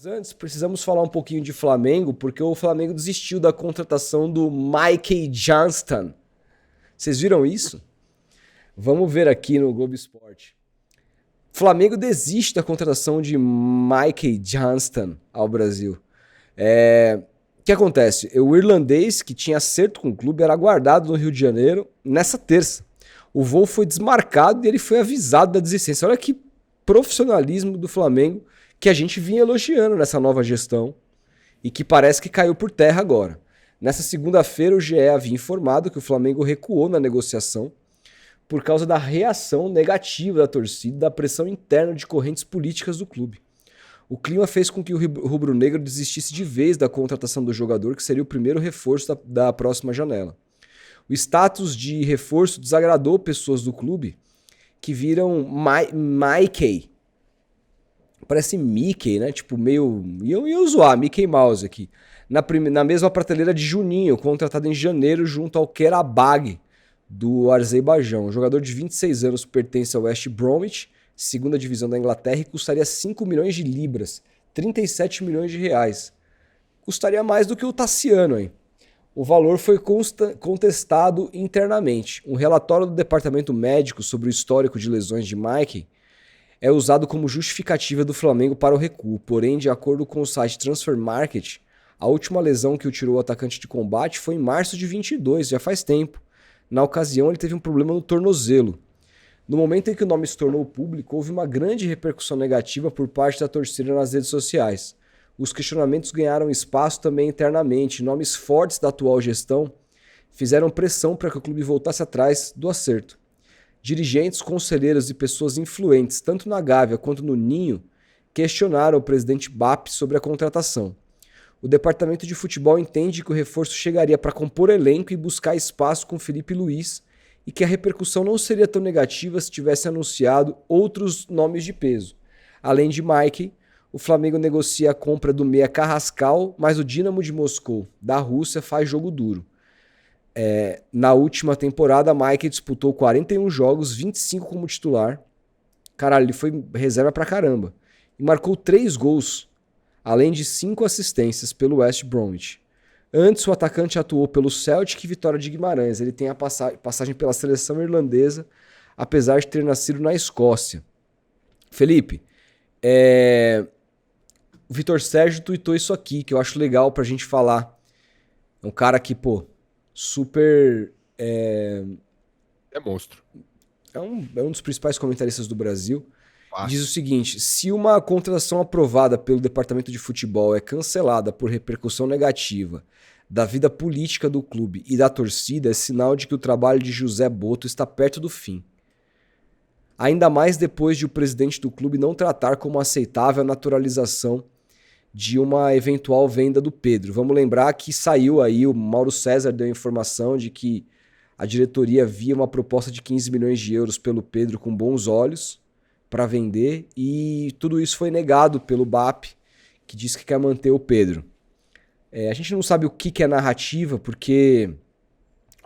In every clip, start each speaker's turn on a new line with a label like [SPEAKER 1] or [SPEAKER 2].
[SPEAKER 1] Antes, precisamos falar um pouquinho de Flamengo, porque o Flamengo desistiu da contratação do Mikey Johnston. Vocês viram isso? Vamos ver aqui no Globo Esporte. Flamengo desiste da contratação de Mikey Johnston ao Brasil. O que acontece? O irlandês, que tinha acerto com o clube, era aguardado no Rio de Janeiro nessa terça. O voo foi desmarcado e ele foi avisado da desistência. Olha que profissionalismo do Flamengo que a gente vinha elogiando nessa nova gestão e que parece que caiu por terra agora. Nessa segunda-feira, o GE havia informado que o Flamengo recuou na negociação por causa da reação negativa da torcida e da pressão interna de correntes políticas do clube. O clima fez com que o rubro-negro desistisse de vez da contratação do jogador, que seria o primeiro reforço da próxima janela. O status de reforço desagradou pessoas do clube que viram Mikey. Parece Mickey, né? Tipo, meio... Iam zoar, Mickey Mouse aqui. Na mesma prateleira de Juninho, contratado em janeiro junto ao Qarabag, do Azerbaijão. O jogador de 26 anos pertence ao West Bromwich, segunda divisão da Inglaterra, e custaria 5 milhões de libras, 37 milhões de reais. Custaria mais do que o Tassiano, hein? O valor foi contestado internamente. Um relatório do departamento médico sobre o histórico de lesões de Mikey é usado como justificativa do Flamengo para o recuo. Porém, de acordo com o site Transfer Market, a última lesão que o tirou o atacante de combate foi em março de 22, já faz tempo. Na ocasião, ele teve um problema no tornozelo. No momento em que o nome se tornou público, houve uma grande repercussão negativa por parte da torcida nas redes sociais. Os questionamentos ganharam espaço também internamente. Nomes fortes da atual gestão fizeram pressão para que o clube voltasse atrás do acerto. Dirigentes, conselheiros e pessoas influentes, tanto na Gávea quanto no Ninho, questionaram o presidente BAP sobre a contratação. O departamento de futebol entende que o reforço chegaria para compor elenco e buscar espaço com Felipe Luiz e que a repercussão não seria tão negativa se tivesse anunciado outros nomes de peso. Além de Mikey, o Flamengo negocia a compra do meia Carrascal, mas o Dinamo de Moscou, da Rússia, faz jogo duro. Na última temporada, Mikey disputou 41 jogos, 25 como titular. Caralho, ele foi reserva pra caramba. E marcou 3 gols, além de 5 assistências pelo West Bromwich. Antes, o atacante atuou pelo Celtic e Vitória de Guimarães. Ele tem a passagem pela seleção irlandesa, apesar de ter nascido na Escócia. Felipe, o Vitor Sérgio tuitou isso aqui, que eu acho legal pra gente falar. É um cara que, super... É
[SPEAKER 2] monstro.
[SPEAKER 1] É um dos principais comentaristas do Brasil. Diz o seguinte: se uma contratação aprovada pelo departamento de futebol é cancelada por repercussão negativa da vida política do clube e da torcida, é sinal de que o trabalho de José Boto está perto do fim. Ainda mais depois de o presidente do clube não tratar como aceitável a naturalização de uma eventual venda do Pedro. Vamos lembrar que saiu aí, o Mauro César deu a informação de que a diretoria via uma proposta de 15 milhões de euros pelo Pedro com bons olhos para vender, e tudo isso foi negado pelo BAP, que diz que quer manter o Pedro. A gente não sabe o que é narrativa, porque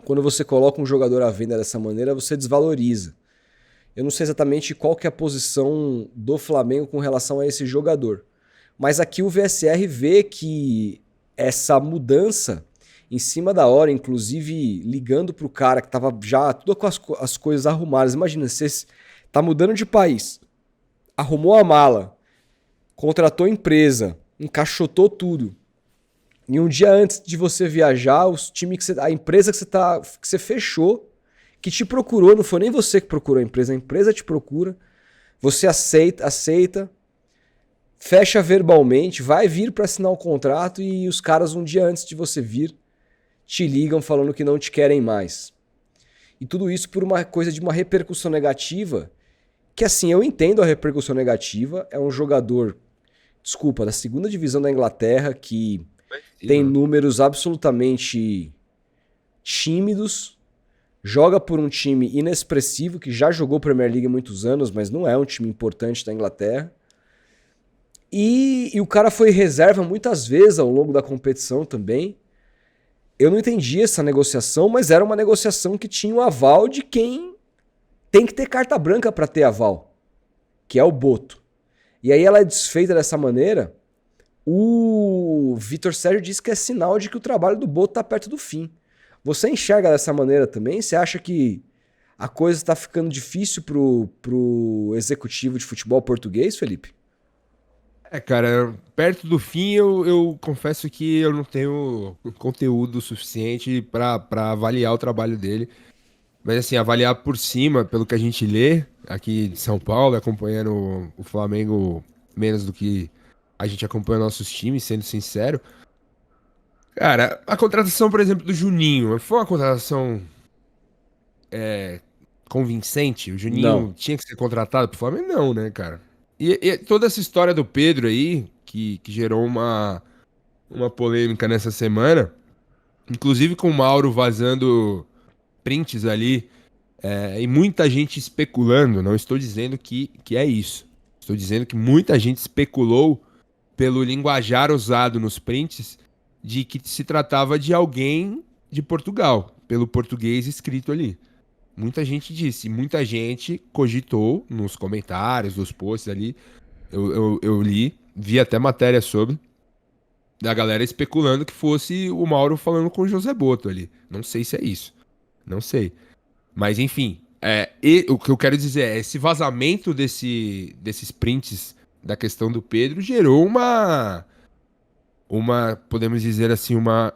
[SPEAKER 1] quando você coloca um jogador à venda dessa maneira, você desvaloriza. Eu não sei exatamente qual que é a posição do Flamengo com relação a esse jogador. Mas aqui o VSR vê que essa mudança, em cima da hora, inclusive ligando para o cara que estava já tudo com as coisas arrumadas. Imagina, você tá mudando de país, arrumou a mala, contratou a empresa, encaixotou tudo. E um dia antes de você viajar, a empresa que você fechou, que te procurou, não foi nem você que procurou a empresa te procura, você aceita, fecha verbalmente, vai vir para assinar o contrato e os caras um dia antes de você vir te ligam falando que não te querem mais. E tudo isso por uma coisa de uma repercussão negativa, que assim, eu entendo a repercussão negativa, é um jogador, da segunda divisão da Inglaterra, que tem números absolutamente tímidos, joga por um time inexpressivo, que já jogou Premier League há muitos anos, mas não é um time importante da Inglaterra. E o cara foi reserva muitas vezes ao longo da competição também. Eu não entendi essa negociação, mas era uma negociação que tinha o aval de quem tem que ter carta branca para ter aval, que é o Boto. E aí ela é desfeita dessa maneira O Vitor Sérgio disse que é sinal de que o trabalho do Boto tá perto do fim. Você enxerga dessa maneira também? Você acha que a coisa está ficando difícil pro executivo de futebol português, Felipe?
[SPEAKER 2] Cara, perto do fim eu confesso que eu não tenho conteúdo suficiente pra avaliar o trabalho dele. Mas assim, avaliar por cima, pelo que a gente lê aqui de São Paulo, acompanhando o Flamengo menos do que a gente acompanha nossos times, sendo sincero. Cara, a contratação, por exemplo, do Juninho, foi uma contratação convincente? O
[SPEAKER 1] Não.
[SPEAKER 2] Juninho tinha que ser contratado pro Flamengo? Não, né, cara? E toda essa história do Pedro aí, que gerou uma polêmica nessa semana, inclusive com o Mauro vazando prints ali, e muita gente especulando, não estou dizendo que é isso. Estou dizendo que muita gente especulou pelo linguajar usado nos prints de que se tratava de alguém de Portugal, pelo português escrito ali. Muita gente disse, muita gente cogitou nos comentários dos posts ali. Eu li, vi até matéria sobre, da galera especulando que fosse o Mauro falando com o José Boto ali. Não sei se é isso. Não sei. Mas enfim, o que eu quero dizer é, esse vazamento desses prints da questão do Pedro gerou podemos dizer assim, uma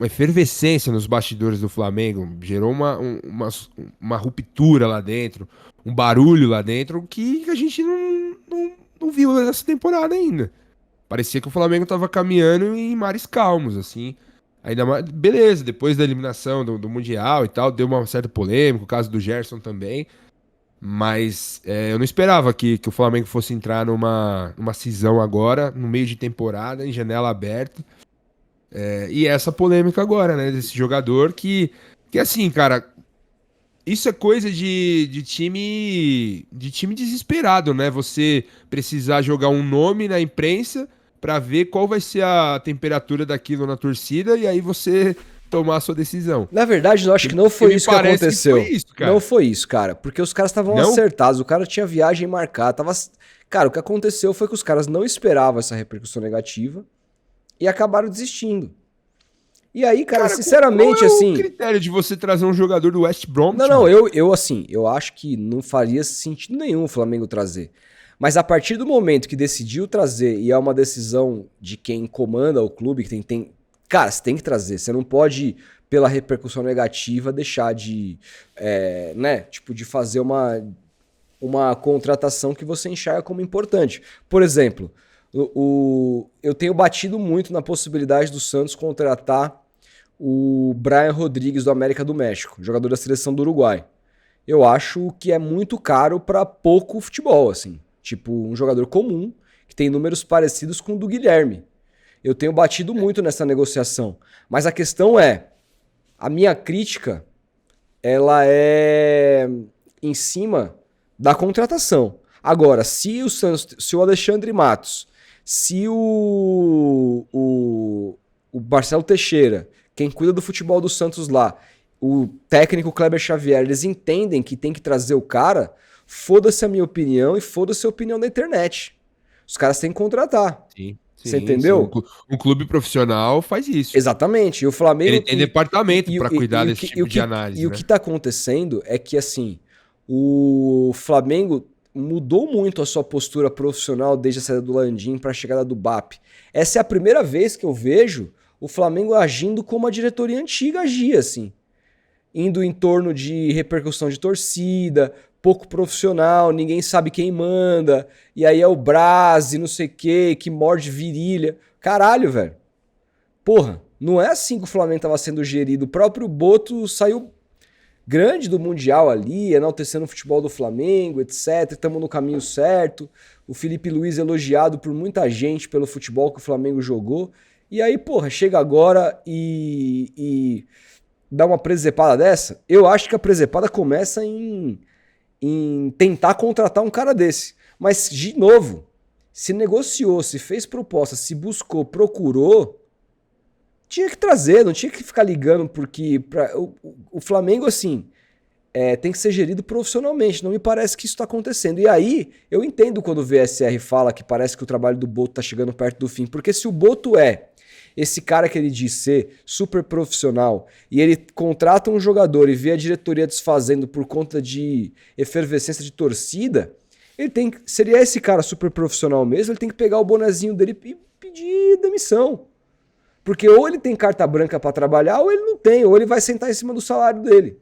[SPEAKER 2] efervescência nos bastidores do Flamengo, gerou uma ruptura lá dentro, um barulho lá dentro que a gente não viu nessa temporada ainda. Parecia que o Flamengo tava caminhando em mares calmos, assim. Ainda mais, beleza, depois da eliminação do Mundial e tal, deu uma certa polêmica, o caso do Gerson também. Mas eu não esperava que o Flamengo fosse entrar numa cisão agora, no meio de temporada, em janela aberta. E essa polêmica agora, né? Desse jogador que assim, cara, isso é coisa de time desesperado, né? Você precisar jogar um nome na imprensa pra ver qual vai ser a temperatura daquilo na torcida e aí você tomar a sua decisão.
[SPEAKER 1] Na verdade, eu acho que não
[SPEAKER 2] Porque
[SPEAKER 1] foi
[SPEAKER 2] me
[SPEAKER 1] isso que
[SPEAKER 2] parece que foi
[SPEAKER 1] aconteceu.
[SPEAKER 2] isso,
[SPEAKER 1] Não
[SPEAKER 2] cara.
[SPEAKER 1] foi isso, cara. Porque os caras estavam
[SPEAKER 2] Não?
[SPEAKER 1] acertados. O cara tinha viagem marcada. Cara, o que aconteceu foi que os caras não esperavam essa repercussão negativa e acabaram desistindo. E aí, cara,
[SPEAKER 2] Cara, qual
[SPEAKER 1] sinceramente,
[SPEAKER 2] é o
[SPEAKER 1] assim.
[SPEAKER 2] critério de você trazer um jogador do West
[SPEAKER 1] Não,
[SPEAKER 2] Bromwich,
[SPEAKER 1] não,
[SPEAKER 2] mano?
[SPEAKER 1] eu acho que não faria sentido nenhum o Flamengo trazer. Mas a partir do momento que decidiu trazer, e é uma decisão de quem comanda o clube, que cara, você tem que trazer. Você não pode, pela repercussão negativa, deixar de, né, tipo, de fazer uma contratação que você enxerga como importante. Por exemplo, eu tenho batido muito na possibilidade do Santos contratar o Brian Rodrigues do América do México, jogador da seleção do Uruguai. Eu acho que é muito caro para pouco futebol, assim. Tipo, um jogador comum que tem números parecidos com o do Guilherme. Eu tenho batido muito nessa negociação. Mas a questão é, a minha crítica, ela é em cima da contratação. Agora, se o Santos, se o Alexandre Matos, se o Marcelo Teixeira, quem cuida do futebol do Santos lá, o técnico Kleber Xavier, eles entendem que tem que trazer o cara, foda-se a minha opinião e foda-se a opinião da internet. Os caras têm que contratar.
[SPEAKER 2] Sim,
[SPEAKER 1] Você
[SPEAKER 2] sim, sim. Um,
[SPEAKER 1] entendeu?
[SPEAKER 2] clu- um clube profissional faz isso.
[SPEAKER 1] Exatamente. E o
[SPEAKER 2] Ele
[SPEAKER 1] Flamengo.
[SPEAKER 2] tem departamento pra cuidar
[SPEAKER 1] E
[SPEAKER 2] desse tipo de
[SPEAKER 1] e
[SPEAKER 2] análise,
[SPEAKER 1] o
[SPEAKER 2] né?
[SPEAKER 1] que tá acontecendo é que, assim, o Flamengo mudou muito a sua postura profissional desde a saída do Landim para a chegada do BAP. Essa é a primeira vez que eu vejo o Flamengo agindo como a diretoria antiga agia, assim. Indo em torno de repercussão de torcida, pouco profissional, ninguém sabe quem manda, e aí é o Braz e não sei o que morde virilha. Caralho, velho. Porra, não é assim que o Flamengo estava sendo gerido. O próprio Boto saiu grande do Mundial ali, enaltecendo o futebol do Flamengo, etc. Estamos no caminho certo. O Felipe Luiz elogiado por muita gente pelo futebol que o Flamengo jogou. E aí, porra, chega agora e dá uma presepada dessa. Eu acho que a presepada começa em tentar contratar um cara desse. Mas, de novo, se negociou, se fez proposta, se buscou, procurou, tinha que trazer, não tinha que ficar ligando porque o Flamengo, assim, tem que ser gerido profissionalmente. Não me parece que isso está acontecendo. E aí, eu entendo quando o VSR fala que parece que o trabalho do Boto está chegando perto do fim. Porque se o Boto é esse cara que ele diz ser super profissional e ele contrata um jogador e vê a diretoria desfazendo por conta de efervescência de torcida, seria esse cara super profissional mesmo, ele tem que pegar o bonezinho dele e pedir demissão. Porque ou ele tem carta branca para trabalhar ou ele não tem, ou ele vai sentar em cima do salário dele.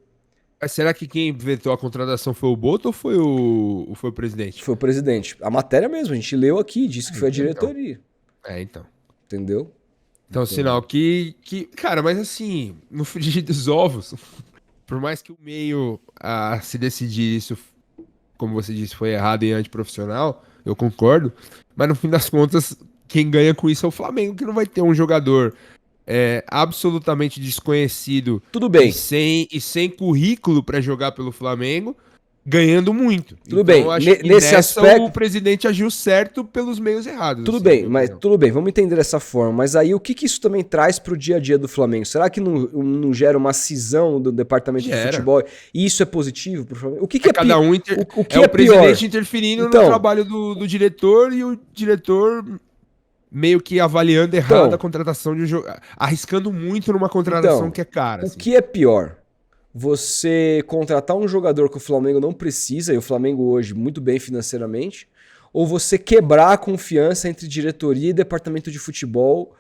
[SPEAKER 2] Mas será que quem inventou a contratação foi o Boto ou foi o presidente?
[SPEAKER 1] Foi o presidente. A matéria mesmo, a gente leu aqui, disse que foi a diretoria.
[SPEAKER 2] Então.
[SPEAKER 1] Entendeu?
[SPEAKER 2] Então, sinal que... Cara, mas assim, no frigir dos ovos, por mais que o meio a se decidir isso, como você disse, foi errado e antiprofissional, eu concordo, mas no fim das contas, quem ganha com isso é o Flamengo, que não vai ter um jogador absolutamente desconhecido.
[SPEAKER 1] Tudo bem.
[SPEAKER 2] E sem currículo para jogar pelo Flamengo, ganhando muito.
[SPEAKER 1] Tudo então, bem.
[SPEAKER 2] Acho que
[SPEAKER 1] nesse aspecto,
[SPEAKER 2] o presidente agiu certo pelos meios errados.
[SPEAKER 1] Tudo
[SPEAKER 2] assim,
[SPEAKER 1] bem, mas tudo bem, vamos entender dessa forma. Mas aí o que isso também traz pro dia a dia do Flamengo? Será que não gera uma cisão do departamento de futebol? E isso é positivo pro Flamengo? O que é
[SPEAKER 2] cada um
[SPEAKER 1] o que é
[SPEAKER 2] presidente
[SPEAKER 1] pior?
[SPEAKER 2] interferindo no trabalho do diretor e o diretor meio que avaliando errado a contratação de um jogador, arriscando muito numa contratação que é cara.
[SPEAKER 1] O que é pior? Você contratar um jogador que o Flamengo não precisa, e o Flamengo hoje muito bem financeiramente, ou você quebrar a confiança entre diretoria e departamento de futebol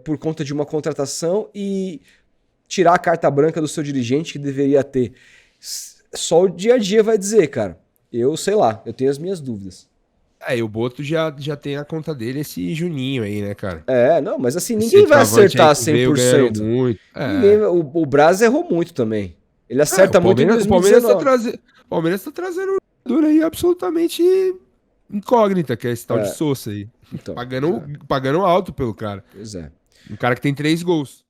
[SPEAKER 1] por conta de uma contratação e tirar a carta branca do seu dirigente que deveria ter. Só o dia a dia vai dizer, cara. Eu sei lá, eu tenho as minhas dúvidas.
[SPEAKER 2] E o Boto já tem a conta dele esse Juninho aí, né, cara?
[SPEAKER 1] Não, mas assim, ninguém vai acertar 100%.
[SPEAKER 2] Muito.
[SPEAKER 1] O Braz errou muito também. Ele acerta muito em
[SPEAKER 2] 2019. O Palmeiras tá trazendo um jogador aí absolutamente incógnita, que é esse tal de Sousa aí. Então, pagando alto pelo cara.
[SPEAKER 1] Pois é.
[SPEAKER 2] Um cara que tem 3 gols.